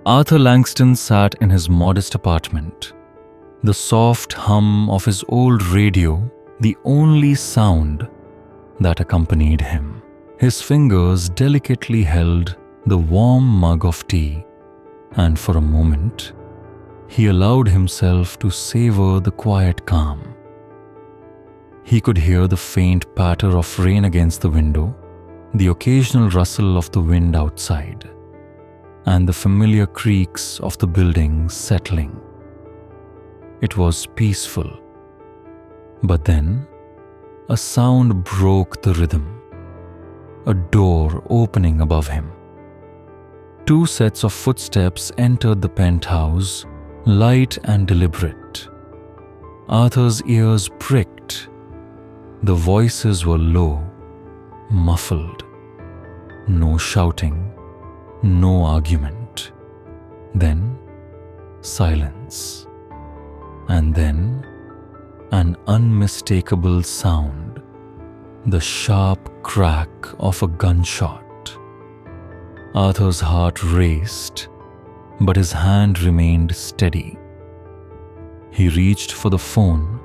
Arthur Langston sat in his modest apartment, the soft hum of his old radio the only sound that accompanied him. His fingers delicately held the warm mug of tea, and for a moment, he allowed himself to savor the quiet calm. He could hear the faint patter of rain against the window, the occasional rustle of the wind outside, and the familiar creaks of the building settling. It was peaceful. But then, a sound broke the rhythm. A door opening above him. 2 sets of footsteps entered the penthouse, light and deliberate. Arthur's ears pricked. The voices were low, muffled. No shouting, no argument. Then, silence. And then, an unmistakable sound, the sharp crack of a gunshot. Arthur's heart raced, but his hand remained steady. He reached for the phone,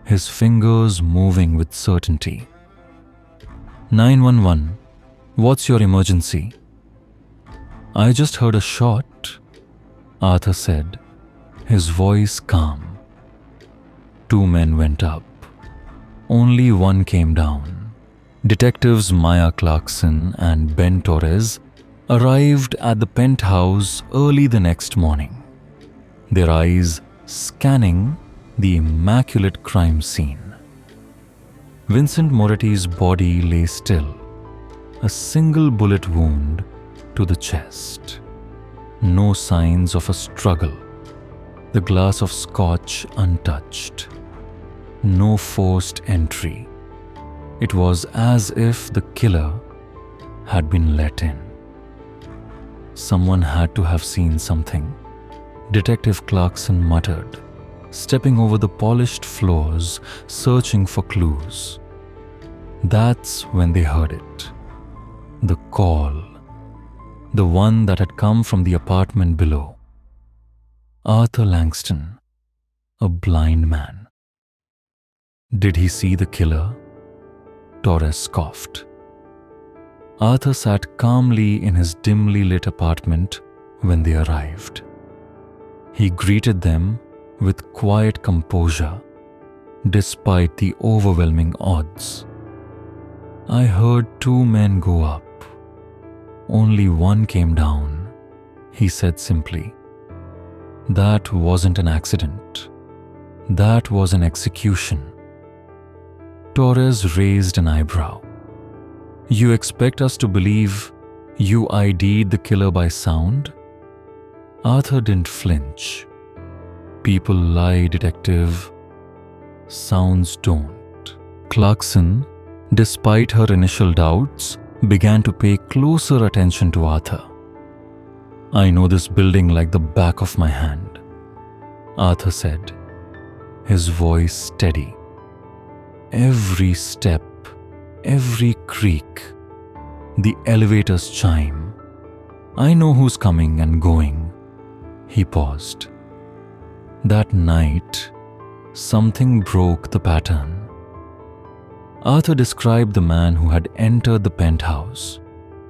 his fingers moving with certainty. 911, what's your emergency? I just heard a shot, Arthur said, his voice calm. 2 men went up. Only one came down. Detectives Maya Clarkson and Ben Torres arrived at the penthouse early the next morning, their eyes scanning the immaculate crime scene. Vincent Moretti's body lay still, a single bullet wound to the chest. No signs of a struggle. The glass of scotch untouched. No forced entry. It was as if the killer had been let in. Someone had to have seen something, Detective Clarkson muttered, stepping over the polished floors, searching for clues. That's when they heard it. The call. The one that had come from the apartment below. Arthur Langston, a blind man. Did he see the killer? Torres scoffed. Arthur sat calmly in his dimly lit apartment when they arrived. He greeted them with quiet composure, despite the overwhelming odds. I heard 2 men go up. Only one came down, he said simply. That wasn't an accident. That was an execution. Torres raised an eyebrow. You expect us to believe you ID'd the killer by sound? Arthur didn't flinch. People lie, detective. Sounds don't. Clarkson, despite her initial doubts, began to pay closer attention to Arthur. I know this building like the back of my hand, Arthur said, his voice steady. Every step, every creak, the elevator's chime. I know who's coming and going. He paused. That night, something broke the pattern. Arthur described the man who had entered the penthouse.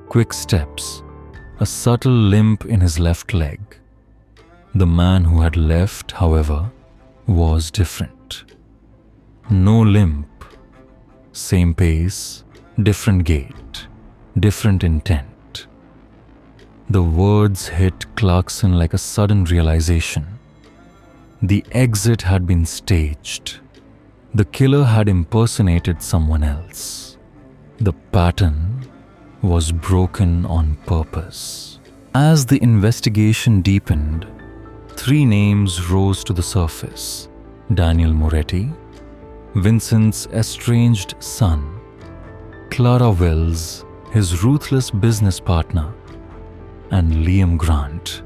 Quick steps, a subtle limp in his left leg. The man who had left, however, was different. No limp. Same pace, different gait, different intent. The words hit Clarkson like a sudden realization. The exit had been staged. The killer had impersonated someone else. The pattern was broken on purpose. As the investigation deepened, 3 names rose to the surface. Daniel Moretti, Vincent's estranged son, Clara Wells, his ruthless business partner, and Liam Grant,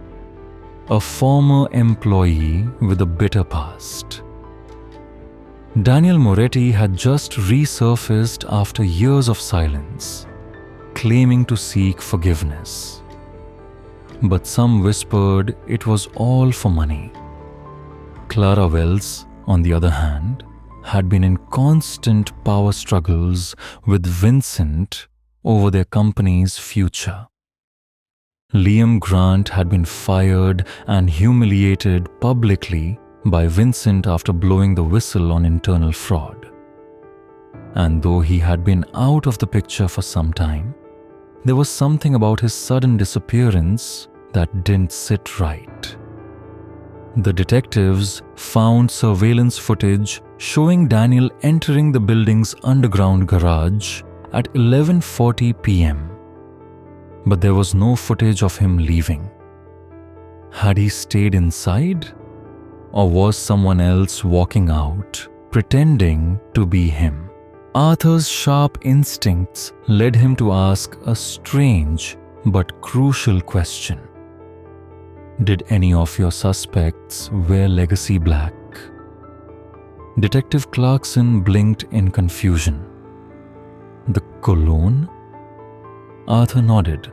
a former employee with a bitter past. Daniel Moretti had just resurfaced after years of silence, claiming to seek forgiveness. but some whispered it was all for money. Clara Wells, on the other hand, had been in constant power struggles with Vincent over their company's future. Liam Grant had been fired and humiliated publicly by Vincent after blowing the whistle on internal fraud. And though he had been out of the picture for some time, there was something about his sudden disappearance that didn't sit right. The detectives found surveillance footage showing Daniel entering the building's underground garage at 11:40 p.m. But there was no footage of him leaving. Had he stayed inside? Or was someone else walking out, pretending to be him? Arthur's sharp instincts led him to ask a strange but crucial question. Did any of your suspects wear legacy black? Detective Clarkson blinked in confusion. The cologne? Arthur nodded.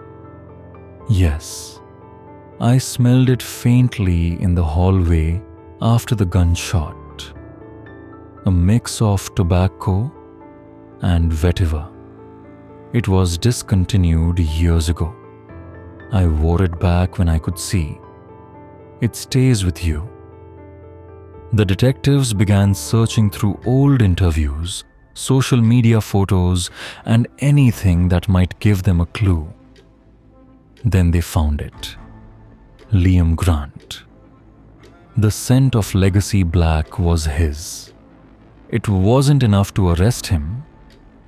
Yes, I smelled it faintly in the hallway after the gunshot. A mix of tobacco and vetiver. It was discontinued years ago. I wore it back when I could see. It stays with you. The detectives began searching through old interviews, social media photos, and anything that might give them a clue. Then they found it. Liam Grant. The scent of legacy black was his. It wasn't enough to arrest him,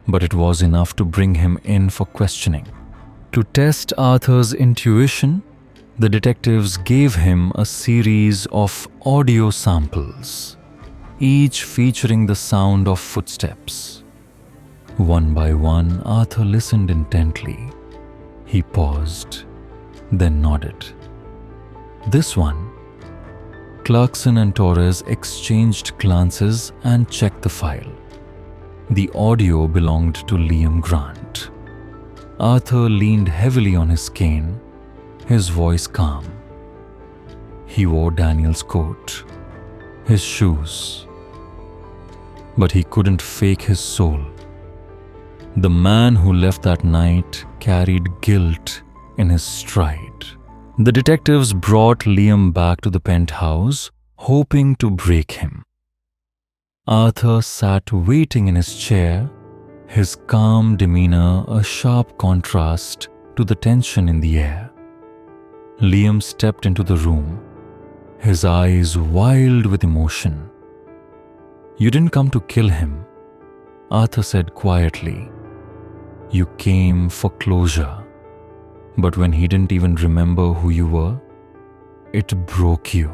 but it was enough to bring him in for questioning. To test Arthur's intuition, the detectives gave him a series of audio samples, each featuring the sound of footsteps. One by one, Arthur listened intently. He paused, then nodded. This one. Clarkson and Torres exchanged glances and checked the file. The audio belonged to Liam Grant. Arthur leaned heavily on his cane, his voice calm. He wore Daniel's coat, his shoes. But he couldn't fake his soul. The man who left that night carried guilt in his stride. The detectives brought Liam back to the penthouse, hoping to break him. Arthur sat waiting in his chair, his calm demeanor a sharp contrast to the tension in the air. Liam stepped into the room, his eyes wild with emotion. You didn't come to kill him, Arthur said quietly. You came for closure. But when he didn't even remember who you were, it broke you.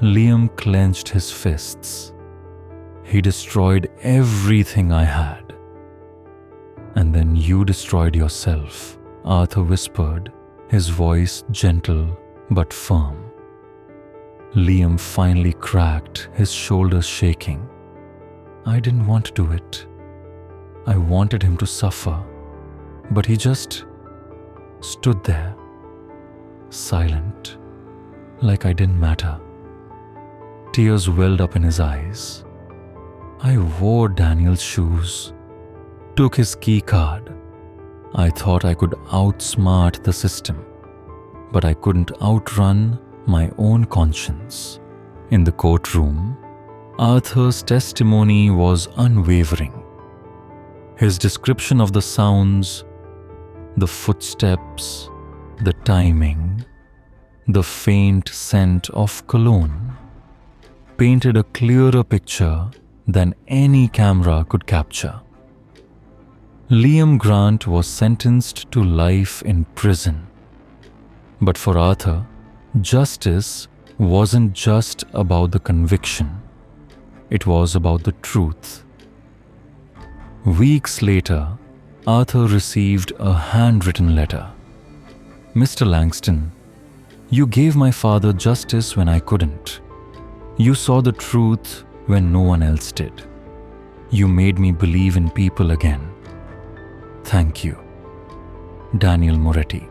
Liam clenched his fists. He destroyed everything I had. And then you destroyed yourself, Arthur whispered, his voice gentle but firm. Liam finally cracked, his shoulders shaking. I didn't want to do it. I wanted him to suffer, but he just stood there, silent, like I didn't matter. Tears welled up in his eyes. I wore Daniel's shoes, took his key card. I thought I could outsmart the system, but I couldn't outrun my own conscience. In the courtroom, Arthur's testimony was unwavering. His description of the sounds, the footsteps, the timing, the faint scent of cologne, painted a clearer picture than any camera could capture. Liam Grant was sentenced to life in prison. But for Arthur, justice wasn't just about the conviction. It was about the truth. Weeks later, Arthur received a handwritten letter. Mr. Langston, you gave my father justice when I couldn't. You saw the truth when no one else did. You made me believe in people again. Thank you. Daniel Moretti.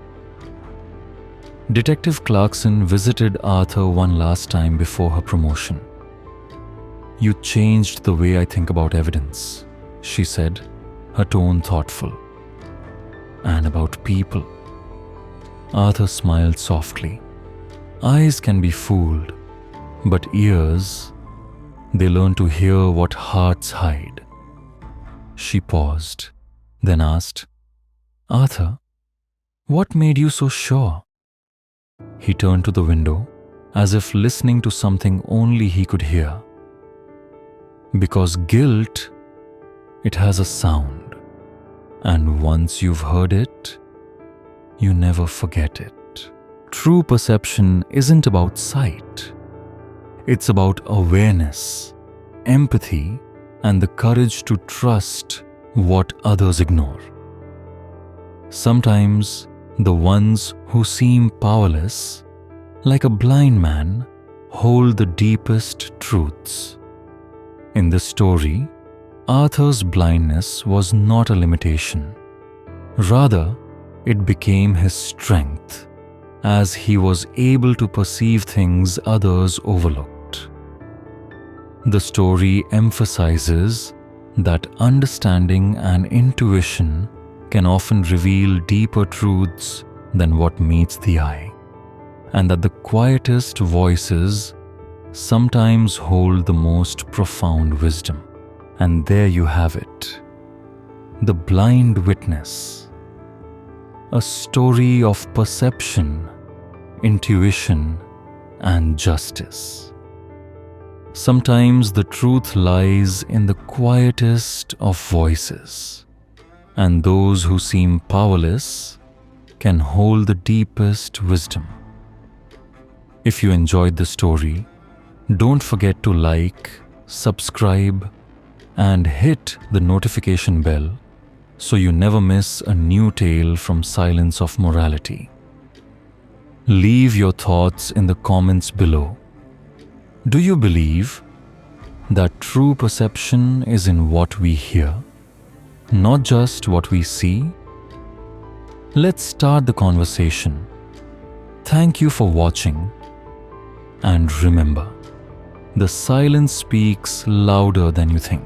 Detective Clarkson visited Arthur one last time before her promotion. "You changed the way I think about evidence," she said, her tone thoughtful. "And about people." Arthur smiled softly. "Eyes can be fooled, but ears, they learn to hear what hearts hide." She paused, then asked, "Arthur, what made you so sure?" He turned to the window, as if listening to something only he could hear. "Because guilt, it has a sound, and once you've heard it, you never forget it." True perception isn't about sight. It's about awareness, empathy, and the courage to trust what others ignore. Sometimes, the ones who seem powerless, like a blind man, hold the deepest truths. In this story, Arthur's blindness was not a limitation. Rather, it became his strength, as he was able to perceive things others overlooked. The story emphasizes that understanding and intuition can often reveal deeper truths than what meets the eye, and that the quietest voices sometimes hold the most profound wisdom. And there you have it, The Blind Witness, a story of perception, intuition, and justice. Sometimes the truth lies in the quietest of voices, and those who seem powerless can hold the deepest wisdom. If you enjoyed the story, don't forget to like, subscribe, and hit the notification bell so you never miss a new tale from Silence of Morality. Leave your thoughts in the comments below. Do you believe that true perception is in what we hear, not just what we see? Let's start the conversation. Thank you for watching. And remember, the silence speaks louder than you think.